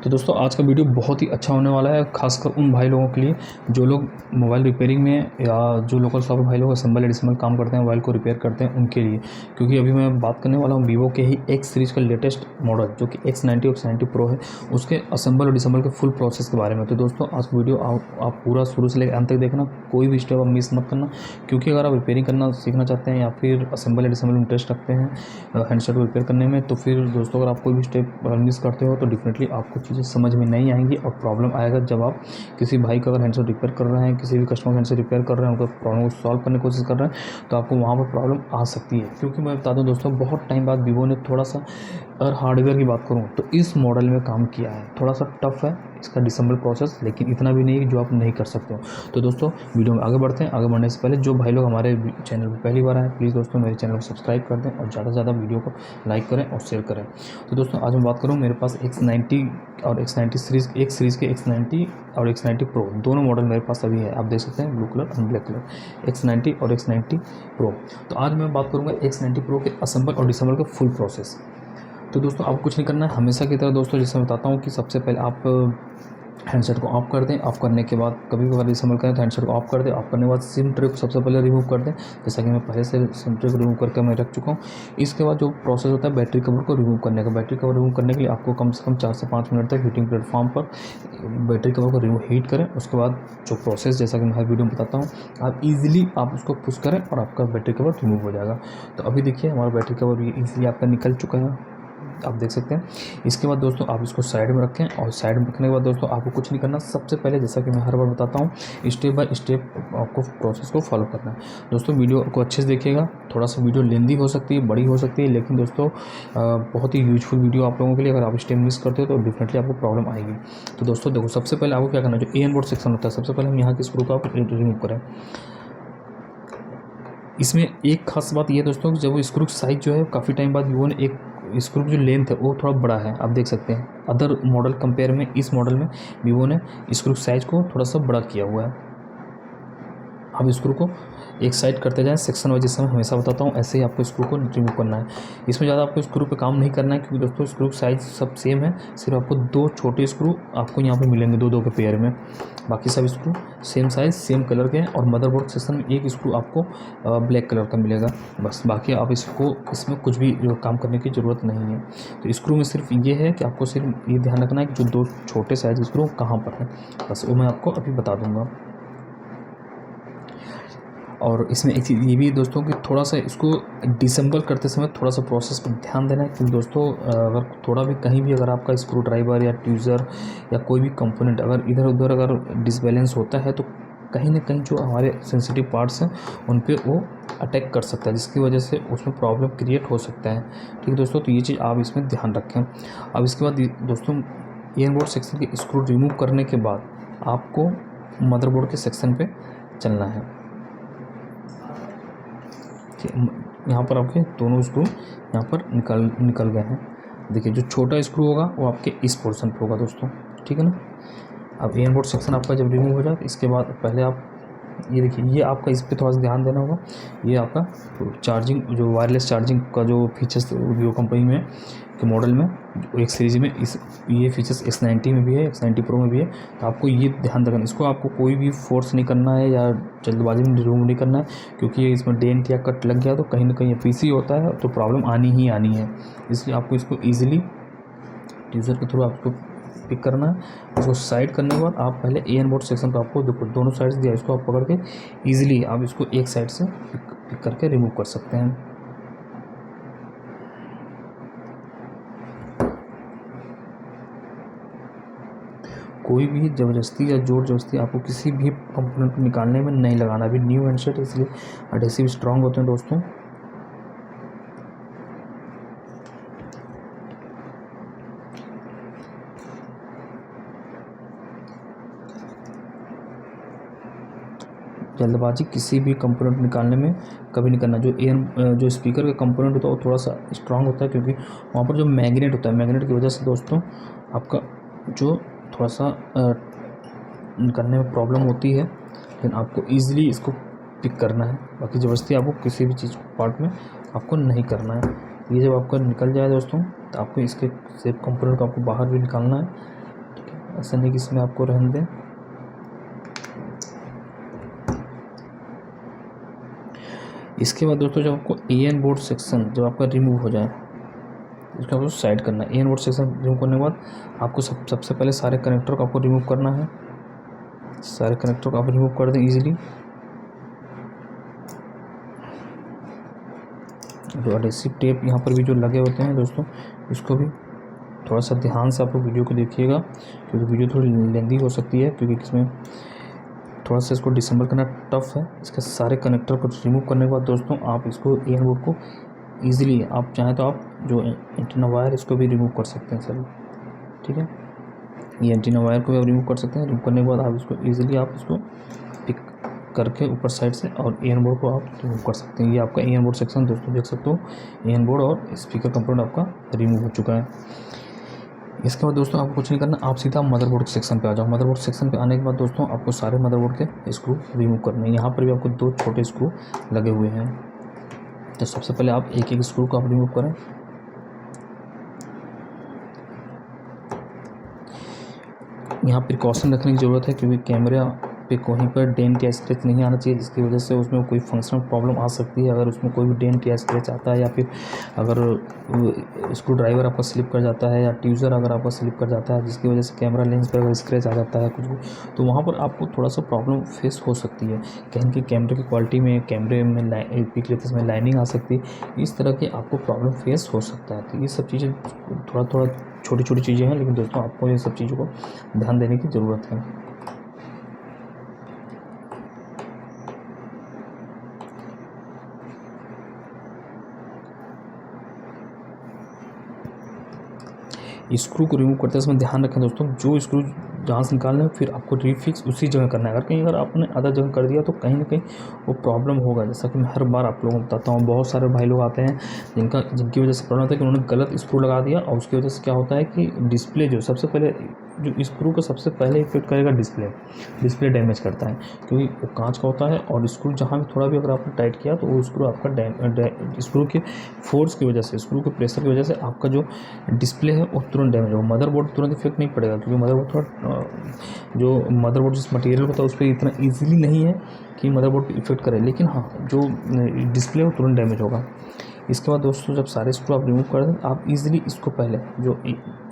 तो दोस्तों आज का वीडियो बहुत ही अच्छा होने वाला है, खासकर उन भाई लोगों के लिए जो लोग मोबाइल रिपेयरिंग में या जो लोकल शॉप भाई लोग असेंबल एडिसनल काम करते हैं, मोबाइल को रिपेयर करते हैं, उनके लिए। क्योंकि अभी मैं बात करने वाला हूँ वीवो के ही एक्स सीरीज़ का लेटेस्ट मॉडल जो कि X90 और X90 प्रो है, उसके असेंबल और डिसेंबल के फुल प्रोसेस के बारे में। तो दोस्तों आज वीडियो आप पूरा शुरू से लेकर अंत तक देखना, कोई भी स्टेप आप मिस मत करना। क्योंकि अगर आप रिपेयरिंग करना सीखना चाहते हैं या फिर असेंबल एडिसनल में इंटरेस्ट रखते हैं हैंडसेट को रिपेयर करने में, तो फिर दोस्तों अगर आप कोई भी स्टेप मिस करते हो तो डेफिनेटली आपको चीज़ें समझ में नहीं आएंगी और प्रॉब्लम आएगा जब आप किसी भाई का अगर हैंडसेट रिपेयर कर रहे हैं, किसी भी कस्टमर हैंडसेट रिपेयर कर रहे हैं, उनका प्रॉब्लम को सॉल्व करने की कोशिश कर रहे हैं, तो आपको वहाँ पर प्रॉब्लम आ सकती है। क्योंकि मैं बता दूँ दोस्तों, बहुत टाइम बाद वीवो ने थोड़ा सा, अगर हार्डवेयर की बात करूँ तो इस मॉडल में काम किया है। थोड़ा सा टफ है इसका डिसेंबल प्रोसेस, लेकिन इतना भी नहीं कि जो आप नहीं कर सकते हो। तो दोस्तों वीडियो में आगे बढ़ते हैं। आगे बढ़ने से पहले जो भाई लोग हमारे चैनल पर पहली बार आए, प्लीज़ दोस्तों मेरे चैनल को सब्सक्राइब कर दें और ज़्यादा से ज़्यादा वीडियो को लाइक करें और शेयर करें। तो दोस्तों आज मैं बात करूँ, मेरे पास X90 और X90 सीरीज़, एक सीरीज़ के X90 और X90 प्रो दोनों मॉडल मेरे पास अभी है। आप देख सकते हैं ब्लू कलर और ब्लैक कलर, X90 और X90 प्रो। तो आज मैं बात करूँगा X90 प्रो के असेंबल और डिसेंबल के फुल प्रोसेस। तो दोस्तों आपको कुछ नहीं करना है, हमेशा की तरह दोस्तों जैसे मैं बताता हूँ कि सबसे पहले आप हैंडसेट को ऑफ कर दें। ऑफ करने के बाद कभी भी अगर डिसेंबल करें तो हैंडसेट को ऑफ कर दें। ऑफ करने के बाद सिम ट्रे को सबसे पहले रिमूव कर दें, जैसा कि मैं पहले से सिम ट्रे को रिमूव करके मैं रख चुका हूँ। इसके बाद जो प्रोसेस होता है बैटरी कवर को रिमूव करने का, बैटरी कवर रिमूव करने के लिए आपको कम से कम 4 से 5 मिनट तक हीटिंग प्लेटफॉर्म पर बैटरी कवर को रिमूव हीट करें। उसके बाद जो प्रोसेस, जैसा कि मैं हर वीडियो में बताता हूँ, आप ईजिली आप उसको पुश करें और आपका बैटरी कवर रिमूव हो जाएगा। तो अभी देखिए हमारा बैटरी कवर ये ईजिली आपका निकल चुका है, आप देख सकते हैं। इसके बाद दोस्तों आप इसको साइड में रखें और साइड में रखने के बाद दोस्तों आपको कुछ नहीं करना। सबसे पहले जैसा कि मैं हर बार बताता हूँ, स्टेप बाय स्टेप आपको प्रोसेस को फॉलो करना है। दोस्तों वीडियो को अच्छे से देखिएगा, थोड़ा सा वीडियो लेंदी हो सकती है, बड़ी हो सकती है, लेकिन दोस्तों बहुत ही यूजफुल वीडियो आप लोगों के लिए। अगर आप स्टेप मिस करते हो तो डेफिनेटली आपको प्रॉब्लम आएगी। तो दोस्तों देखो, सबसे पहले आपको क्या करना है, जो एन बोर्ड सेक्शन होता है, सबसे पहले हम यहाँ के स्क्रू को आप रिमूव करें। इसमें एक खास बात ये है दोस्तों कि जब वो स्क्रू साइज जो है, काफ़ी टाइम बाद वीवो ने एक स्क्रू की जो लेंथ है वो थोड़ा बड़ा है, आप देख सकते हैं। अदर मॉडल कंपेयर में इस मॉडल में वीवो ने स्क्रू साइज को थोड़ा सा बड़ा किया हुआ है। अब स्क्रू को एक साइड करते जाएं सेक्शन वाइज, जैसे मैं हमेशा बताता हूँ ऐसे ही आपको स्क्रू को रिमूव करना है। इसमें ज़्यादा आपको स्क्रू पे काम नहीं करना है, क्योंकि दोस्तों स्क्रू साइज सब सेम है। सिर्फ आपको 2 छोटे स्क्रू आपको यहाँ पे मिलेंगे 2-2 के पेयर में, बाकी सब screw same size same colour के हैं। और मदरबोर्ड सेक्शन में एक स्क्रू आपको ब्लैक कलर का मिलेगा, बस। बाकी आप इसमें कुछ भी काम करने की ज़रूरत नहीं है। तो स्क्रू में सिर्फ ये है कि आपको सिर्फ ये ध्यान रखना है कि जो 2 छोटे साइज स्क्रू कहाँ पर है, बस वो मैं आपको अभी बता दूँगा। और इसमें एक चीज़ ये भी दोस्तों कि थोड़ा सा इसको डिसेंबल करते समय थोड़ा सा प्रोसेस पर ध्यान देना है, क्योंकि दोस्तों अगर थोड़ा भी कहीं भी अगर आपका स्क्रू ड्राइवर या ट्यूज़र या कोई भी कंपोनेंट अगर इधर उधर अगर डिसबैलेंस होता है, तो कहीं ना कहीं जो हमारे सेंसिटिव पार्ट्स हैं उन पे वो अटैक कर सकता है, जिसकी वजह से उसमें प्रॉब्लम क्रिएट हो सकता है। ठीक है दोस्तों, तो ये चीज़ आप इसमें ध्यान रखें। अब इसके बाद दोस्तों एयरबोर्ड सेक्शन के स्क्रू रिमूव करने के बाद आपको मदरबोर्ड के सेक्शन पे चलना है। यहाँ पर आपके दोनों स्क्रू यहाँ पर निकल गए हैं। देखिए जो छोटा स्क्रू होगा वो आपके इस पोर्शन पे होगा दोस्तों, ठीक है ना। अब एन बोर्ड सेक्शन आपका जब रिमूव हो जाए, इसके बाद पहले आप ये देखिए, ये आपका इस पे थोड़ा सा ध्यान देना होगा। ये आपका चार्जिंग, जो वायरलेस चार्जिंग का जो फीचर्स वीवो कंपनी में के मॉडल में एक सीरीज़ में ये फीचर्स X90 में भी है, X90 प्रो में भी है। तो आपको ये ध्यान रखना, इसको आपको कोई भी फोर्स नहीं करना है या जल्दबाजी में रिमूव नहीं करना है, क्योंकि इसमें डेंट या कट लग गया तो कहीं ना कहीं पीसी होता है तो प्रॉब्लम आनी ही आनी है। इसलिए आपको इसको ईजिली ट्यूज़र के थ्रू आपको पिक करना है। इसको साइड करने के बाद आप पहले एन बोर्ड सेक्शन को आपको देखो दोनों साइड से दिया, इसको आप पकड़ के ईजिली आप इसको एक साइड से पिक करके रिमूव कर सकते हैं। कोई भी ज़बरदस्ती या जोर जबरदस्ती आपको किसी भी कंपोनेंट को निकालने में नहीं लगाना। अभी न्यू हैंडसेट इसलिए एडहेसिव स्ट्रांग होते हैं दोस्तों। जल्दबाजी किसी भी कंपोनेंट निकालने में कभी नहीं करना। जो स्पीकर का कंपोनेंट होता है वो थोड़ा सा स्ट्रांग होता है, क्योंकि वहाँ पर जो मैग्नेट होता है, मैग्नेट की वजह से दोस्तों आपका जो थोड़ा सा निकालने में प्रॉब्लम होती है, लेकिन आपको ईजिली इसको पिक करना है। बाकी ज़बरदस्ती आपको किसी भी चीज़ पार्ट में आपको नहीं करना है। ये जब आपका निकल जाए दोस्तों, तो आपको इसके सेफ कंपोनेंट को आपको बाहर भी निकालना है। ऐसा नहीं कि इसमें आपको रहने दें। इसके बाद दोस्तों जब आपको एन बोर्ड सेक्शन जब आपका रिमूव हो जाए, इसको आपको साइड करना है। एन बोर्ड सेक्शन रिमूव करने के बाद आपको सबसे पहले सारे कनेक्टर को आपको रिमूव करना है। सारे कनेक्टर को आप रिमूव कर दें ईजिली। जो एडहेसिव टेप यहाँ पर भी जो लगे होते हैं दोस्तों, इसको भी थोड़ा सा ध्यान से आप लोग वीडियो को देखिएगा, क्योंकि वीडियो थोड़ी लेंदी हो सकती है, क्योंकि इसमें थोड़ा सा इसको डिसेंबल करना टफ है। इसके सारे कनेक्टर को रिमूव करने के बाद दोस्तों आप इसको एन बोर्ड को ईजिली, आप चाहें तो आप जो एंटीना वायर इसको भी रिमूव कर सकते हैं सर, ठीक है। ये एंटीना वायर को भी आप रिमूव कर सकते हैं। रिमूव करने के बाद आप इसको ईजिली आप इसको पिक करके ऊपर साइड से और एन बोर्ड को आप रिमूव कर सकते हैं। ये आपका एन बोर्ड सेक्शन दोस्तों देख सकते हो, एन बोर्ड और स्पीकर कंपोनेंट आपका रिमूव हो चुका है। इसके बाद दोस्तों आपको कुछ नहीं करना, आप सीधा मदरबोर्ड सेक्शन पे आ जाओ। मदरबोर्ड सेक्शन पे आने के बाद दोस्तों आपको सारे मदरबोर्ड के स्क्रू रिमूव करने हैं। यहाँ पर भी आपको 2 छोटे स्क्रू लगे हुए हैं। तो सबसे पहले आप एक एक स्क्रू को आप रिमूव करें। यहाँ प्रिकॉशन रखने की ज़रूरत है, क्योंकि कैमरा पे कहीं पर डेंट या स्क्रैच नहीं आना चाहिए, जिसकी वजह से उसमें कोई फंक्शनल प्रॉब्लम आ सकती है। अगर उसमें कोई भी डेंट या स्क्रैच आता है, या फिर अगर स्क्रू ड्राइवर आपका स्लिप कर जाता है, या ट्यूज़र अगर आपका स्लिप कर जाता है, जिसकी वजह से कैमरा लेंस पर अगर स्क्रैच आ जाता है कुछ भी, तो वहाँ पर आपको थोड़ा सा प्रॉब्लम फेस हो सकती है। कहीं कि कैमरे की क्वालिटी में, कैमरे में पिक लेते समय लाइनिंग आ सकती है, इस तरह की आपको प्रॉब्लम फेस हो सकता है। तो ये सब चीज़ें थोड़ा छोटी छोटी चीज़ें हैं, लेकिन दोस्तों आपको ये सब चीज़ों को ध्यान देने की ज़रूरत है। स्क्रू को रिमूव करते समय ध्यान रखें दोस्तों, जो स्क्रू जहाँ से निकालना है फिर आपको रिफिक्स उसी जगह करना है। अगर आपने अदर जगह कर दिया तो कहीं ना कहीं वो प्रॉब्लम होगा। जैसा कि मैं हर बार आप लोगों को बताता हूँ, बहुत सारे भाई लोग आते हैं जिनकी वजह से प्रॉब्लम होता है कि उन्होंने गलत स्क्रू लगा दिया, और उसकी वजह से क्या होता है कि डिस्प्ले जो सबसे पहले जो स्क्रू को सबसे पहले इफेक्ट करेगा डिस्प्ले डैमेज करता है, क्योंकि वो कांच का होता है। और स्क्रू जहाँ भी थोड़ा भी अगर आपने टाइट किया तो वो स्क्रू आपका स्क्रू के फोर्स की वजह से, स्क्रू के प्रेशर की वजह से आपका जो डिस्प्ले है वो तुरंत डैमेज होगा। मदरबोर्ड तुरंत इफेक्ट नहीं पड़ेगा, क्योंकि मदरबोर्ड जिस मटेरियल होता है उस पर इतना ईजिली नहीं है कि मदरबोर्ड पर इफेक्ट करे, लेकिन हाँ जो डिस्प्ले है वो तुरंत डैमेज होगा। इसके बाद दोस्तों जब सारे स्क्रू आप रिमूव कर दें, आप इजीली इसको पहले जो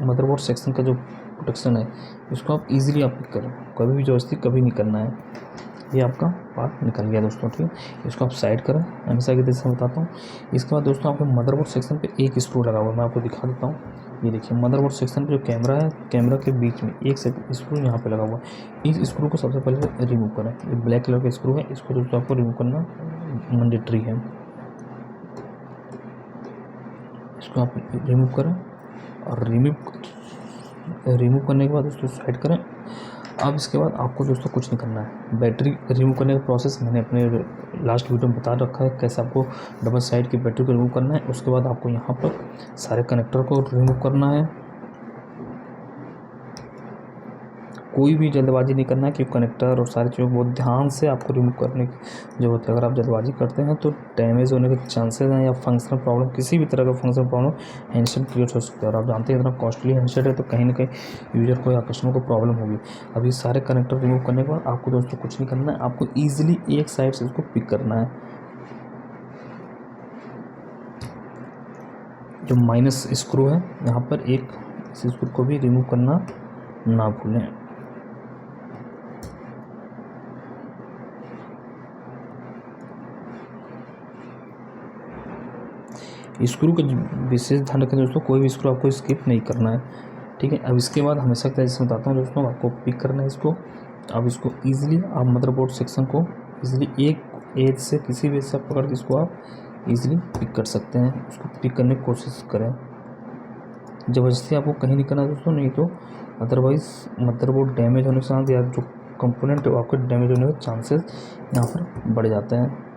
मदरबोर्ड सेक्शन का जो प्रोटेक्शन है, इसको आप इजीली आप पिक करें। कभी भी ज़बरदस्ती कभी नहीं करना है। ये आपका पार्ट निकल गया दोस्तों, ठीक है। इसको आप साइड करें, हमेशा की तरह से बताता हूँ। इसके बाद दोस्तों आपके मदरबोर्ड सेक्शन पे एक स्क्रू लगा हुआ है, मैं आपको दिखा देता हूँ। ये देखिए मदरबोर्ड सेक्शन पे जो कैमरा है, कैमरा के बीच में एक स्क्रू यहाँ पे लगा हुआ है। इस स्क्रू को सबसे पहले रिमूव करें। ये ब्लैक कलर का स्क्रू है, इसको दोस्तों आपको रिमूव करना मैंडेटरी है। इसको आप रिमूव करें, और रिमूव करने के बाद उसको साइड करें। अब इसके बाद आपको दोस्तों कुछ नहीं करना है। बैटरी रिमूव करने का प्रोसेस मैंने अपने लास्ट वीडियो में बता रखा है, कैसे आपको डबल साइड की बैटरी को रिमूव करना है। उसके बाद आपको यहाँ पर सारे कनेक्टर को रिमूव करना है। कोई भी जल्दबाजी नहीं करना है, कि कनेक्टर और सारी चीज़ों को बहुत ध्यान से आपको रिमूव करने की ज़रूरत है। अगर आप जल्दबाजी करते हैं तो डैमेज होने के चांसेस हैं, या फंक्शनल प्रॉब्लम, किसी भी तरह का फंक्शनल प्रॉब्लम हैंडसेट क्रिएट हो सकता है। और आप जानते हैं इतना कॉस्टली हैंडसेट है, तो कहीं ना कहीं यूजर को या कस्टमर को प्रॉब्लम होगी। अभी सारे कनेक्टर रिमूव करने के बाद आपको दोस्तों कुछ नहीं करना है, आपको ईजिली एक साइड से इसको पिक करना है। जो माइनस स्क्रू है यहाँ पर, एक इस स्क्रू को भी रिमूव करना ना भूलें। स्क्रू का विशेष ध्यान रखें दोस्तों, कोई भी स्क्रू आपको स्किप नहीं करना है, ठीक है। अब इसके बाद हमेशा की तरह जैसे बताता हूँ दोस्तों, आपको पिक करना है इसको। अब इसको ईजिली आप मदरबोर्ड सेक्शन को ईजिली एक एज से, किसी भी एज से पकड़ के इसको आप ईजिली पिक कर सकते हैं। उसको पिक करने की कोशिश करें, ज़बरदस्ती आपको कहीं नहीं करना दोस्तों, नहीं तो अदरवाइज़ मदरबोर्ड डैमेज होने के साथ, या जो कंपोनेंट है आपके डैमेज होने के चांसेस यहाँ पर बढ़ जाते हैं।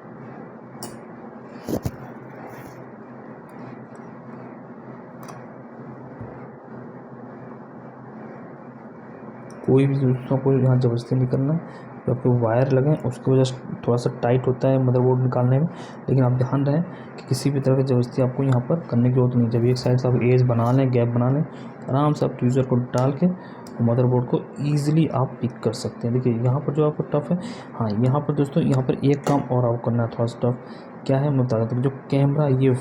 कोई भी दोस्तों को यहाँ ज़बरदस्ती नहीं करना। जो आपके वायर लगे उसकी वजह से थोड़ा सा टाइट होता है मदरबोर्ड निकालने में, लेकिन आप ध्यान रखें कि किसी भी तरह की ज़बरदस्ती आपको यहाँ पर करने की जरूरत नहीं। जब एक साइड से आप एज बना लें, गैप बना लें, आराम से आप यूज़र कोड डाल के मदरबोर्ड को ईजिली आप पिक कर सकते हैं। देखिए यहाँ पर जो आपको टफ है, हाँ यहाँ पर दोस्तों यहाँ पर एक काम और आपको करना है थोड़ा सा टफ, क्या है मैं बता देता हूँ। जो कैमरा, ये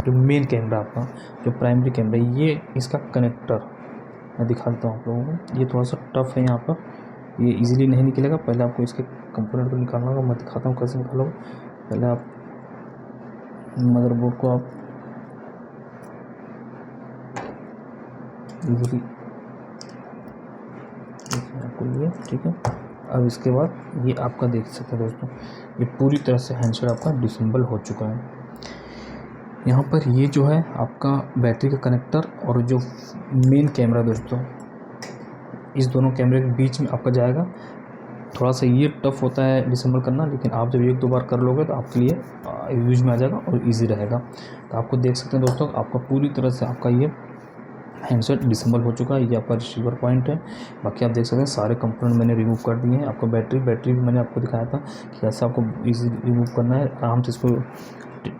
जो मेन कैमरा आपका जो प्राइमरी कैमरा, ये इसका कनेक्टर मैं दिखा देता हूँ आप लोगों को। ये थोड़ा सा टफ है यहाँ पर, ये इजीली नहीं निकलेगा। पहले आपको इसके कंपोनेंट को निकालना होगा, मैं दिखाता हूँ कैसे निकालोगे। पहले आप मदरबोर्ड को आप इजीली आपको लिए, ठीक है। अब इसके बाद ये आपका देख सकते हैं दोस्तों, ये पूरी तरह से हैंडसेट आपका डिसेंबल हो चुका है। यहाँ पर ये जो है आपका बैटरी का कनेक्टर और जो मेन कैमरा दोस्तों, इस दोनों कैमरे के बीच में आपका जाएगा। थोड़ा सा ये टफ होता है डिसेंबल करना, लेकिन आप जब एक दो बार कर लोगे तो आपके लिए यूज में आ जाएगा और इजी रहेगा। तो आपको देख सकते हैं दोस्तों, आपका पूरी तरह से आपका ये हैंडसेट डिसेंबल हो चुका है। ये आपका रिसीवर पॉइंट है। बाकी आप देख सकते हैं सारे कंपोनेंट मैंने रिमूव कर दिए हैं। आपका बैटरी भी मैंने आपको दिखाया था कि ऐसा आपको इजी रिमूव करना है। आराम से इसको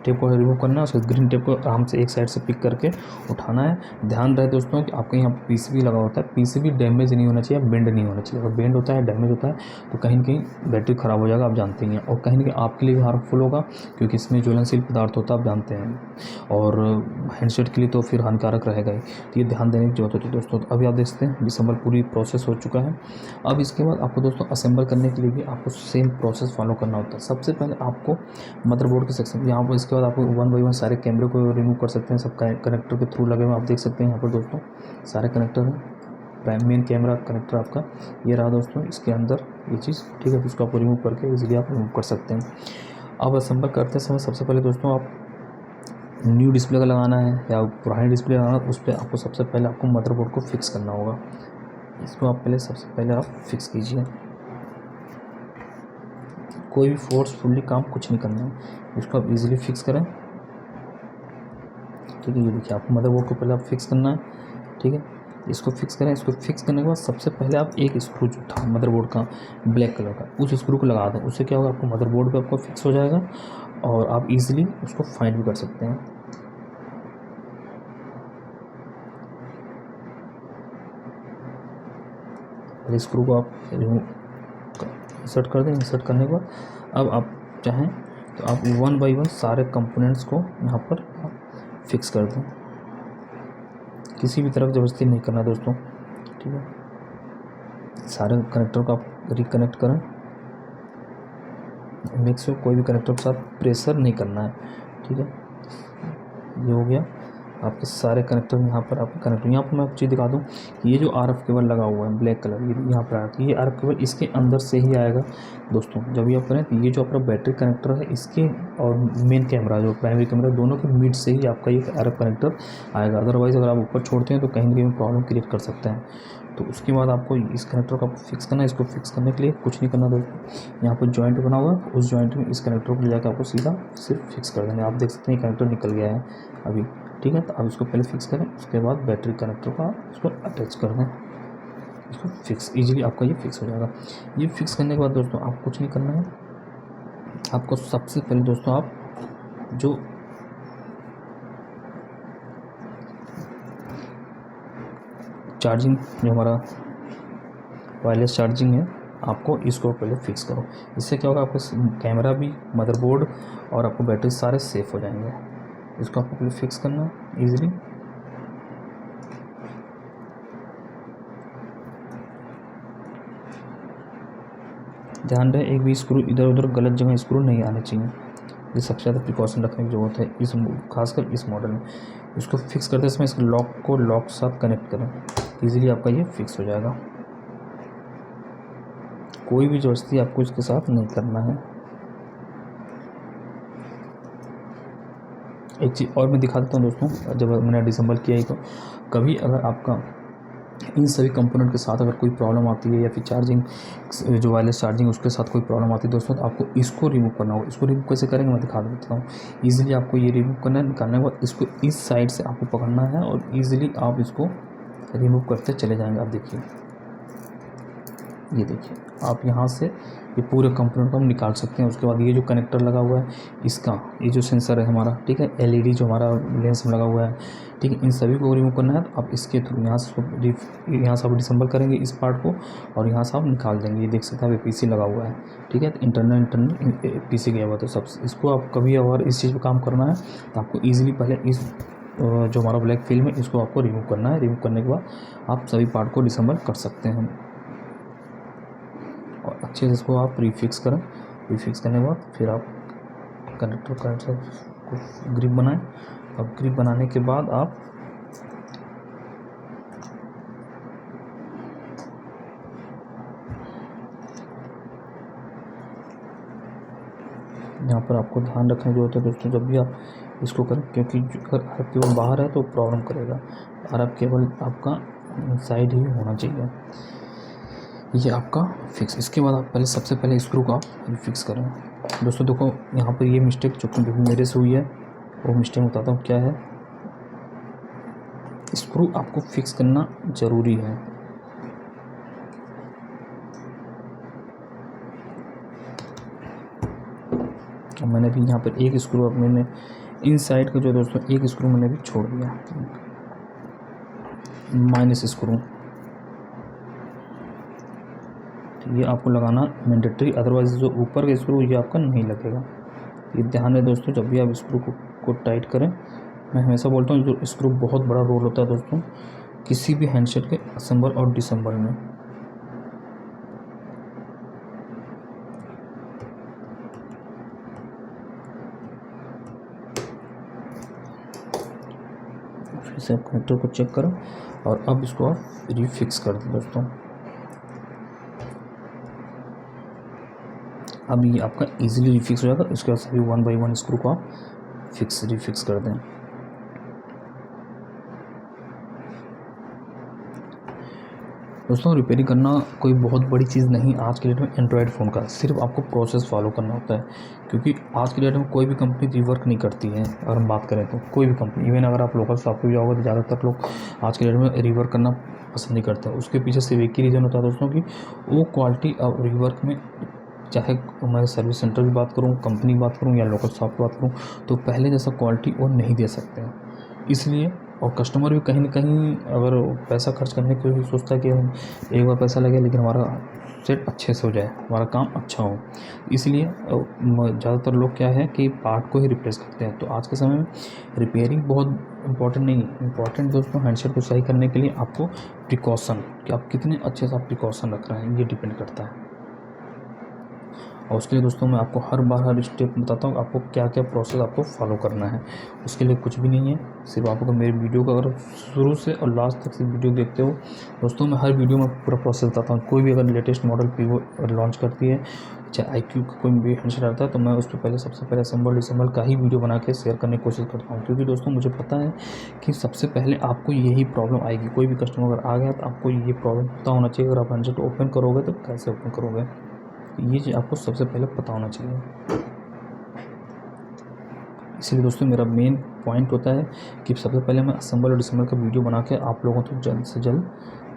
टेप को रिमूव करना है, उसको ग्रीन टेप को आराम से एक साइड से पिक करके उठाना है। ध्यान रहे दोस्तों कि आपके यहाँ पीसीबी लगा होता है, पीसीबी डैमेज नहीं होना चाहिए, बेंड नहीं होना चाहिए। अगर बेंड होता है, डैमेज होता है तो कहीं ना कहीं बैटरी ख़राब हो जाएगा, आप जानते ही हैं। और कहीं ना कहीं आपके लिए भी हार्मफुल होगा, क्योंकि इसमें ज्वलनशील पदार्थ होता है, आप जानते हैं, और हैंडसेट के लिए तो फिर हानिकारक रहेगा ही। तो ये ध्यान देने की जरूरत होती है दोस्तों। तो अभी आप देख सकते हैं डिसेंबल पूरी प्रोसेस हो चुका है। अब इसके बाद आपको दोस्तों असेंबल करने के लिए भी आपको सेम प्रोसेस फॉलो करना होता है। सबसे पहले आपको मदरबोर्ड के सेक्शन, यहाँ पर इसके बाद आपको 1 बाई 1 सारे कैमरे को रिमूव कर सकते हैं। सब कनेक्टर के थ्रू लगे हुए आप देख सकते हैं यहाँ पर दोस्तों, सारे कनेक्टर हैं। प्राइम मेन कैमरा कनेक्टर आपका ये रहा दोस्तों, इसके अंदर ये चीज़, ठीक है। इसको आपको रिमूव करके इजीली आप रिमूव कर सकते हैं। अब असेंबल करते समय सबसे पहले दोस्तों आप न्यू डिस्प्ले का लगाना है या पुरानी डिस्प्ले लगाना है, उस पर आपको सबसे पहले आपको मदरबोर्ड को फिक्स करना होगा। इसको आप पहले सबसे पहले आप फिक्स कीजिए। कोई भी फोर्सफुली काम कुछ नहीं करना है, इसको आप इजीली फिक्स करें, ठीक है। ये देखिए आपको मदरबोर्ड को पहले आप फिक्स करना है, ठीक है। इसको फिक्स करें। इसको फिक्स करने के बाद सबसे पहले आप एक स्क्रू जो था मदरबोर्ड का ब्लैक कलर का, उस स्क्रू को लगा दें। उससे क्या होगा, आपको मदरबोर्ड पे आपको फिक्स हो जाएगा और आप इजीली उसको फाइंड भी कर सकते हैं। पहले स्क्रू को आप इंसर्ट कर दें। इंसर्ट करने के बाद अब आप चाहें तो आप 1 बाई 1 सारे कंपोनेंट्स को यहाँ पर फिक्स कर दें। किसी भी तरफ ज़बरदस्ती नहीं करना दोस्तों, ठीक है। सारे कनेक्टर को आप रिकनेक्ट करें। मेक श्योर कोई भी कनेक्टर के साथ प्रेशर नहीं करना है, ठीक है। ये हो गया आपके सारे कनेक्टर। यहाँ पर आपके कनेक्टर, यहाँ पर मैं आपको चीज़ दिखा दूँ, ये जो RF केबल लगा हुआ है ब्लैक कलर, ये यहाँ पर आया, ये RF केबल इसके अंदर से ही आएगा दोस्तों। जब भी आप करें तो ये जो आपका बैटरी कनेक्टर है इसके और मेन कैमरा जो प्राइमरी कैमरा, दोनों के मिड से ही आपका ये RF कनेक्टर आएगा। अदरवाइज़ अगर आप ऊपर छोड़ते हैं तो कहीं ना कहीं प्रॉब्लम क्रिएट कर सकते हैं। तो उसके बाद आपको इस कनेक्टर को फिक्स करना है। इसको फिक्स करने के लिए कुछ नहीं करना दोस्तों, यहाँ पर जॉइंट बना हुआ है, उस जॉइंट में इस कनेक्टर को ले जाकर आपको सीधा सिर्फ फिक्स कर देना है। आप देख सकते हैं कनेक्टर निकल गया है अभी, ठीक है। तो आप इसको पहले फिक्स करें, उसके बाद बैटरी कनेक्टर का इसको अटैच कर दें। इसको फिक्स इजीली आपका ये फिक्स हो जाएगा। ये फिक्स करने के बाद दोस्तों आप कुछ नहीं करना है। आपको सबसे पहले दोस्तों आप जो चार्जिंग, जो हमारा वायरलेस चार्जिंग है, आपको इसको पहले फिक्स करो। इससे क्या होगा, आपको कैमरा भी, मदरबोर्ड और आपको बैटरी सारे सेफ हो जाएंगे। इसको आपको पहले फिक्स करना है ईजिली। ध्यान रहे एक भी स्क्रू इधर उधर गलत जगह स्क्रू नहीं आने चाहिए। ये सबसे ज़्यादा प्रिकॉशन रखने की ज़रूरत है इस, खासकर इस मॉडल में। इसको फिक्स करते समय इस लॉक को लॉक के साथ कनेक्ट करें, इजीली आपका ये फिक्स हो जाएगा। कोई भी ज़बरदस्ती आपको इसके साथ नहीं करना है। एक चीज़ और मैं दिखा देता हूँ दोस्तों, जब मैंने डिसेंबल किया ही तो कभी अगर आपका इन सभी कंपोनेंट के साथ अगर कोई प्रॉब्लम आती है या फिर चार्जिंग जो वायरलेस चार्जिंग उसके साथ कोई प्रॉब्लम आती है दोस्तों, तो आपको इसको रिमूव करना होगा। इसको रिमूव कैसे करेंगे मैं दिखा देता हूँ। ईजिली आपको ये रिमूव करना है। निकालने के बाद इसको इस साइड से आपको पकड़ना है और ईजिली आप इसको रिमूव करते चले जाएंगे। आप देखिए ये देखिए आप यहाँ से ये पूरे कंपोनेंट को हम निकाल सकते हैं। उसके बाद ये जो कनेक्टर लगा हुआ है इसका, ये जो सेंसर है हमारा, ठीक है, एलईडी जो हमारा लेंस में लगा हुआ है, ठीक है, इन सभी को रिमूव करना है। तो आप इसके थ्रू यहाँ से आप डिसम्बल करेंगे इस पार्ट को और यहाँ से आप निकाल देंगे। ये देख सकते हैं पीसी लगा हुआ है, ठीक है, तो इंटरनल पीसी गया हुआ है। तो सब इसको आप कभी अगर इस चीज़ पर काम करना है तो आपको ईजिली पहले इस जो हमारा ब्लैक फिल्म है इसको आपको रिमूव करना है। रिमूव करने के बाद आप सभी पार्ट को डिसम्बल कर सकते हैं और अच्छे से इसको आप रीफिक्स करें। रीफिक्स करने के बाद फिर आप कनेक्टर को ग्रिप बनाएं और ग्रिप बनाने के बाद आप यहाँ पर आपको ध्यान रखने जो होता है दोस्तों, जब भी आप इसको करें, क्योंकि अगर RF केबल बाहर है तो प्रॉब्लम करेगा। RF केबल आपका साइड ही होना चाहिए। ये आपका फिक्स। इसके बाद आप पहले सबसे पहले स्क्रू को आप फिक्स करें। दोस्तों देखो यहाँ पर ये मिस्टेक जो मेरे से हुई है वो मिस्टेक बताता हूँ क्या है। स्क्रू आपको फिक्स करना ज़रूरी है। मैंने भी यहाँ पर एक स्क्रू, अब मैंने इन साइड का जो दोस्तों एक स्क्रू मैंने भी छोड़ दिया, माइनस स्क्रू, ये आपको लगाना मैंडेटरी, अदरवाइज जो ऊपर का स्क्रू ये आपका नहीं लगेगा। ये ध्यान है दोस्तों, जब भी आप स्क्रू को टाइट करें। मैं हमेशा बोलता हूँ जो स्क्रू बहुत बड़ा रोल होता है दोस्तों किसी भी हैंडसेट के असेंबल और डिसम्बल में। फिर से आप कनेक्टर को चेक करो और अब इसको आप रीफिक्स कर दें दोस्तों। अब ये आपका इजीली रीफिक्स हो जाएगा। इसके बाद सभी 1 बाई 1 स्क्रू को आप रीफिक्स कर दें। दोस्तों रिपेयरिंग करना कोई बहुत बड़ी चीज़ नहीं आज के डेट में एंड्रॉयड फ़ोन का, सिर्फ आपको प्रोसेस फॉलो करना होता है। क्योंकि आज के डेट में कोई भी कंपनी रिवर्क नहीं करती है। अगर हम बात करें तो कोई भी कंपनी, इवन अगर आप लोकल शॉप पे जाओगे तो ज़्यादातर लोग आज के डेट में रिवर्क करना पसंद नहीं करते। उसके पीछे सिर्फ एक ही रीज़न होता है दोस्तों कि वो क्वालिटी और रिवर्क में, चाहे मैं सर्विस सेंटर की बात करूँ, कंपनी की बात करूँ या लोकल शॉप की बात करूँ, तो पहले जैसा क्वालिटी वो नहीं दे सकते हैं। इसलिए और कस्टमर भी कहीं ना कहीं अगर पैसा खर्च करने के लिए सोचता है कि हम एक बार पैसा लगे लेकिन हमारा सेट अच्छे से हो जाए, हमारा काम अच्छा हो, इसलिए ज़्यादातर लोग क्या है कि पार्ट को ही रिप्लेस करते हैं। तो आज के समय में रिपेयरिंग बहुत इंपॉर्टेंट नहीं है। इंपॉर्टेंट दोस्तों हैंडसेट को सही करने के लिए आपको प्रिकॉशन, कि आप कितने अच्छे से आप प्रिकॉशन रख रहे हैं, ये डिपेंड करता है। और उसके लिए दोस्तों मैं आपको हर बार हर स्टेप बताता हूँ आपको क्या क्या प्रोसेस आपको फॉलो करना है। उसके लिए कुछ भी नहीं है, सिर्फ आपको मेरे वीडियो को अगर शुरू से और लास्ट तक से वीडियो देखते हो दोस्तों, मैं हर वीडियो में पूरा प्रोसेस बताता हूँ। कोई भी अगर लेटेस्ट मॉडल वीवो लॉन्च करती है, चाहे iQOO का कोई भी हैंडसेट आता है, तो मैं उस पर पहले सबसे पहले असेंबल डिसेंबल का ही वीडियो बना के शेयर करने की कोशिश करता हूँ। क्योंकि दोस्तों मुझे पता है कि सबसे पहले आपको यही प्रॉब्लम आएगी। कोई भी कस्टमर अगर आ गया तो आपको ये प्रॉब्लम पता होना चाहिए। अगर आप हैंडसेट ओपन करोगे तो कैसे ओपन करोगे, ये चीज़ आपको सबसे पहले पता होना चाहिए। इसलिए दोस्तों मेरा मेन पॉइंट होता है कि सबसे पहले मैं असेंबल और डिसेंबल का वीडियो बना के आप लोगों तक जल्द से जल्द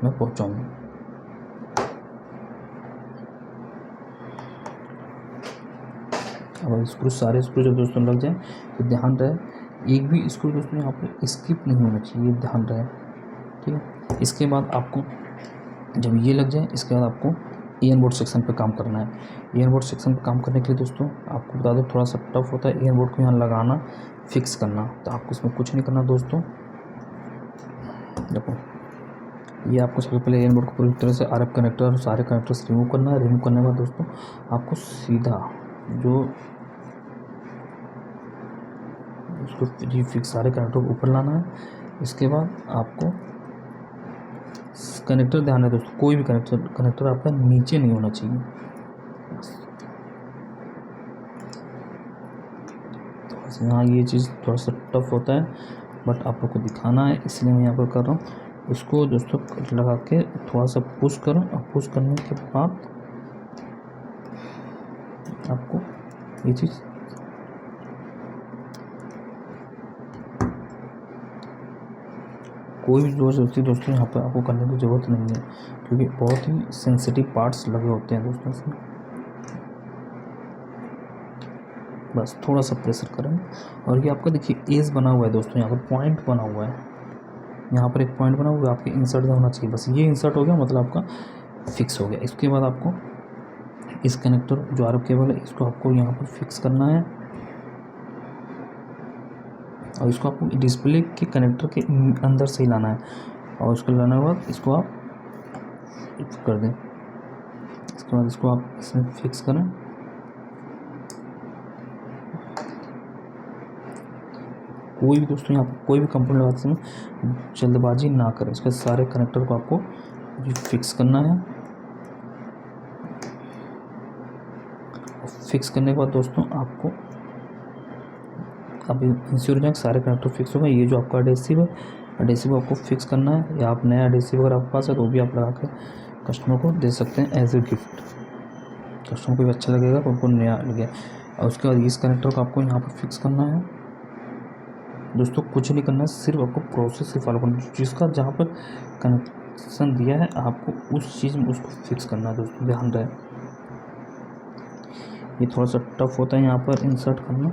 मैं पहुंचाऊँ। अब स्क्रू, सारे स्क्रू जब दोस्तों लग जाए तो ध्यान रहे एक भी स्क्रू दोस्तों यहाँ पर स्किप नहीं होना चाहिए, ध्यान रहे, ठीक है। इसके बाद आपको जब ये लग जाए, इसके बाद आपको ईयरबोर्ड सेक्शन पे काम करना है। ईयरबोर्ड सेक्शन पे काम करने के लिए दोस्तों आपको बता दो थोड़ा सा टफ होता है ईयरबोर्ड को यहाँ लगाना, फिक्स करना। तो आपको इसमें कुछ नहीं करना दोस्तों। देखो ये आपको सबसे पहले ईयरबोर्ड को पूरी तरह से RF कनेक्टर, सारे कनेक्टर्स रिमूव करना है। रिमूव करने के बाद दोस्तों आपको सीधा जो उसको फिक्स सारे कनेक्टर को ऊपर लाना है। इसके बाद आपको कनेक्टर, ध्यान है दोस्तों कोई भी कनेक्टर आपका नीचे नहीं होना चाहिए। तो यहाँ ये चीज़ थोड़ा सा टफ होता है बट आप लोग को दिखाना है, इसलिए मैं यहाँ पर कर रहा हूँ। इसको दोस्तों लगा के थोड़ा सा पुश करो और पुश करने के बाद आपको ये चीज़ कोई भी जो होती है दोस्तों यहाँ पर आपको करने की ज़रूरत नहीं है, क्योंकि बहुत ही सेंसिटिव पार्ट्स लगे होते हैं दोस्तों इसमें। बस थोड़ा सा प्रेशर करें और ये आपका देखिए एज बना हुआ है दोस्तों, यहाँ पर पॉइंट बना हुआ है, यहाँ पर एक पॉइंट बना हुआ है, आपके इंसर्ट होना चाहिए। बस ये इंसर्ट हो गया मतलब आपका फिक्स हो गया। इसके बाद आपको इस कनेक्टर जो आरएफ केबल है इसको आपको यहाँ पर फिक्स करना है, और इसको आपको डिस्प्ले के कनेक्टर के अंदर से ही लाना है, और उसको लाने के बाद इसको आप फिक्स कर दें। इसके बाद इसको आप इसमें फिक्स करें। कोई भी दोस्तों यहाँ पर कोई भी कंपोनेंट लगाते समय जल्दबाजी ना करें, इसके सारे कनेक्टर को आपको फिक्स करना है। फिक्स करने के बाद दोस्तों आपको अभी इंश्योर हो जाए सारे कनेक्टर फिक्स हो गए। ये जो आपका एडेसिव है, एडेसिव आपको फिक्स करना है, या आप नया एडेसिव अगर आपके पास है तो भी आप लगा के कस्टमर को दे सकते हैं एज ए गिफ्ट। कस्टमर को भी अच्छा लगेगा तो उनको नया लगे। और उसके बाद इस कनेक्टर को आपको यहाँ पर फिक्स करना है दोस्तों। कुछ नहीं करना है, सिर्फ आपको प्रोसेस से फॉलो करना है। जिसका जहाँ पर कनेक्शन दिया है आपको उस चीज़ में उसको फिक्स करना है दोस्तों, ध्यान रहे। ये थोड़ा सा टफ होता है यहाँ पर इंसर्ट करना।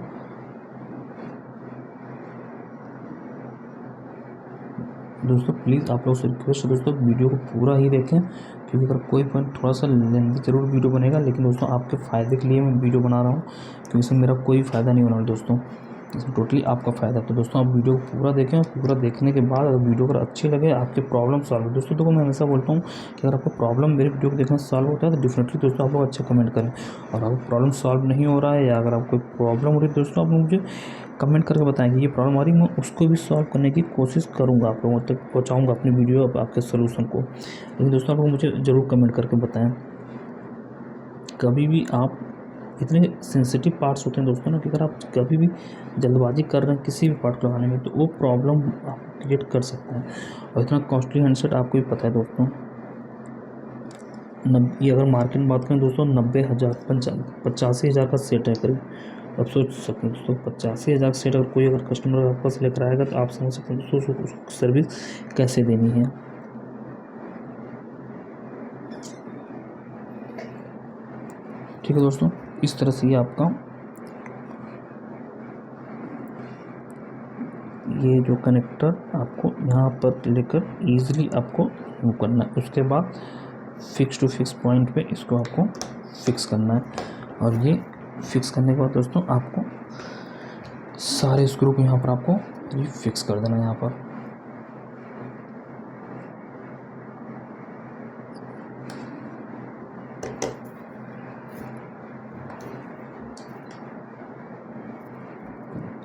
दोस्तों प्लीज़ आप लोग से रिक्वेस्ट है दोस्तों वीडियो को पूरा ही देखें, क्योंकि अगर कोई पॉइंट थोड़ा सा लेंथी जरूर वीडियो बनेगा, लेकिन दोस्तों आपके फ़ायदे के लिए मैं वीडियो बना रहा हूँ, क्योंकि इसमें मेरा कोई फ़ायदा नहीं होना है दोस्तों, इसमें टोटली आपका फ़ायदा है। तो दोस्तों आप वीडियो को पूरा देखें, पूरा देखने के बाद अगर वीडियो अगर अच्छी लगे, आपकी प्रॉब्लम सॉल्व हो। दोस्तों देखो मैं हमेशा बोलता हूँ कि अगर आपका प्रॉब्लम मेरे वीडियो को देखने से सॉल्व होता है तो डेफिनेटली दोस्तों आप लोग अच्छे कमेंट करें। और अगर प्रॉब्लम सॉल्व नहीं हो रहा है, या अगर आपको प्रॉब्लम हो रही है दोस्तों, आप मुझे कमेंट करके बताएं कि ये प्रॉब्लम आ रही है, मैं उसको भी सॉल्व करने की कोशिश करूँगा, आप लोगों तक पहुँचाऊँगा अपनी वीडियो आपके सोल्यूशन को। लेकिन दोस्तों आप लोग मुझे ज़रूर कमेंट करके बताएं। कभी भी आप इतने सेंसिटिव पार्ट्स होते हैं दोस्तों ना, कि अगर आप कभी भी जल्दबाजी कर रहे हैं किसी भी पार्ट को लगाने में तो वो प्रॉब्लम आप क्रिएट कर सकते हैं। और इतना कॉस्टली हैंडसेट आपको भी पता है दोस्तों, ये अगर मार्केट में बात करें दोस्तों 90,000 85,000 का सेट है करीब। अब सोच सकते हैं दोस्तों 85,000 सेट अगर कोई अगर कस्टमर आपके पास लेकर आएगा तो आप समझ सकते हैं दोस्तों उसको सर्विस कैसे देनी है। ठीक है दोस्तों, इस तरह से ये आपका ये जो कनेक्टर आपको यहाँ पर लेकर इजीली आपको मूव करना है। उसके बाद फिक्स टू फिक्स पॉइंट पे इसको आपको फिक्स करना है, और ये फिक्स करने के बाद दोस्तों आपको सारे स्क्रू को यहाँ पर आपको ये फिक्स कर देना है यहाँ पर।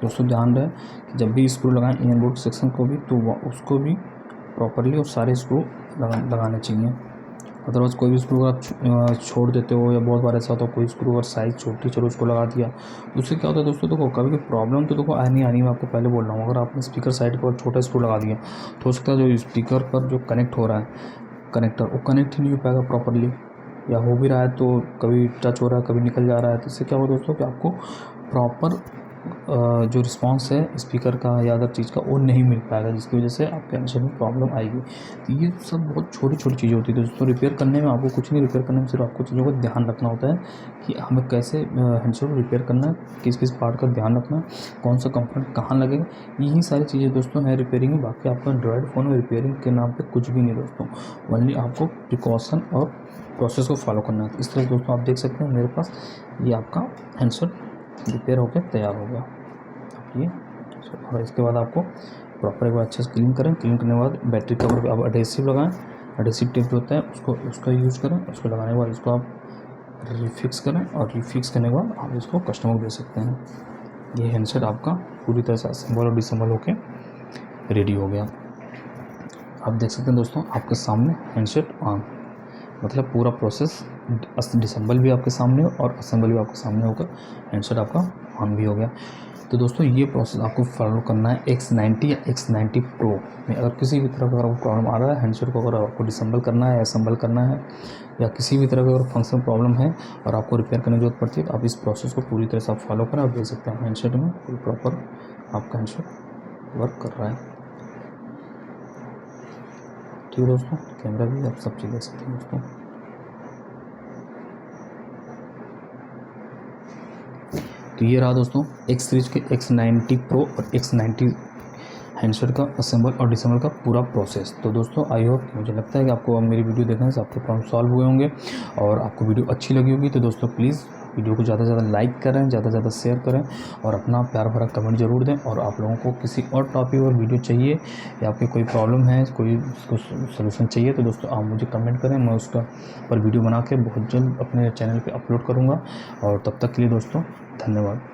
दोस्तों ध्यान रहे कि जब भी स्क्रू लगाएं इनबोर्ड सेक्शन को भी तो उसको भी प्रॉपरली और सारे स्क्रू लगाने चाहिए। अदरवाइज़ कोई भी स्क्रू आप छोड़ देते हो, या बहुत बार ऐसा होता है कोई स्क्रू और साइज़ छोटी चलो उसको लगा दिया, उससे क्या होता है दोस्तों देखो कभी प्रॉब्लम तो देखो आनी मैं आपको पहले बोल रहा हूँ। अगर आपने स्पीकर साइड पर छोटा स्क्रू लगा दिया तो हो सकता है जो स्पीकर पर जो कनेक्ट हो रहा है कनेक्टर वो कनेक्ट ही नहीं हो पाएगा प्रॉपरली, या हो भी रहा है तो कभी टच हो रहा है कभी निकल जा रहा है। तो इससे क्या होगा दोस्तों कि आपको प्रॉपर जो रिस्पांस है स्पीकर का या अदर चीज़ का वो नहीं मिल पाएगा, जिसकी वजह से आपके हैंडसेट में प्रॉब्लम आएगी। तो ये सब बहुत छोटी छोटी चीज़ें होती है दोस्तों। रिपेयर करने में आपको कुछ नहीं, रिपेयर करने में सिर्फ आपको चीज़ों का ध्यान रखना होता है कि हमें कैसे हैंडसेट को रिपेयर करना है, किस किस पार्ट का ध्यान रखना है, कौन सा कंपोनेंट कहाँ लगेगा, यही सारी चीज़ें दोस्तों है रिपेयरिंग में। बाकी आपका एंड्रॉयड फ़ोन में रिपेयरिंग के नाम पर कुछ भी नहीं दोस्तों, ओनली आपको प्रिकॉशन और प्रोसेस को फॉलो करना है। इस तरह दोस्तों आप देख सकते हैं मेरे पास ये आपका हैंडसेट रिपेयर होकर तैयार हो गया ये। और इसके बाद आपको प्रॉपर एक बार अच्छे से क्लीन करें। क्लीन करने के बाद बैटरी कवर पे आप एडेसिव लगाएं, एडेसिव टेप जो होता है उसका यूज़ करें। उसको लगाने के बाद इसको आप रिफिक्स करें, और रिफिक्स करने के बाद आप इसको कस्टमर को दे सकते हैं। ये हैंडसेट आपका पूरी तरह से असेंबल और डिसेंबल होके रेडी हो गया। आप देख सकते हैं दोस्तों आपके सामने हैंडसेट ऑन, मतलब पूरा प्रोसेस डिसेंबल भी आपके सामने और असेंबल भी आपके सामने होकर हैंडसेट आपका ऑन भी हो गया। तो दोस्तों ये प्रोसेस आपको फॉलो करना है X90 या X90 Pro में। अगर किसी भी तरह का अगर प्रॉब्लम आ रहा है हैंडसेट को, अगर आपको डिसेंबल करना है, असेंबल करना है, या किसी भी तरह का अगर फंक्शन प्रॉब्लम है और आपको रिपेयर करने की जरूरत पड़ती है, तो आप इस प्रोसेस को पूरी तरह से आप फॉलो करें और देख सकते हैं हैंडसेट में पूरी प्रॉपर आपका हैंडसेट वर्क कर रहा है। ठीक है दोस्तों, कैमरा भी आप सब चीज़ देख सकते हैं दोस्तों। तो ये रहा दोस्तों एक्स सीरीज के X90 Pro और X90 हैंडसेट का असेंबल और डिसेंबल का पूरा प्रोसेस। तो दोस्तों आई होप, मुझे लगता है कि आपको मेरी वीडियो देखने से आपके प्रॉब्लम सॉल्व हुए होंगे और आपको वीडियो अच्छी लगी होगी। तो दोस्तों प्लीज़ वीडियो को ज़्यादा से ज़्यादा लाइक करें, ज़्यादा से ज़्यादा शेयर करें और अपना प्यार भरा कमेंट जरूर दें। और आप लोगों को किसी और टॉपिक और वीडियो चाहिए या आपकी कोई प्रॉब्लम है, कोई उसको सोल्यूशन चाहिए, तो दोस्तों आप मुझे कमेंट करें, मैं उसका पर वीडियो बना के बहुत जल्द अपने चैनल पर अपलोड करूँगा। और तब तक के लिए दोस्तों धन्यवाद।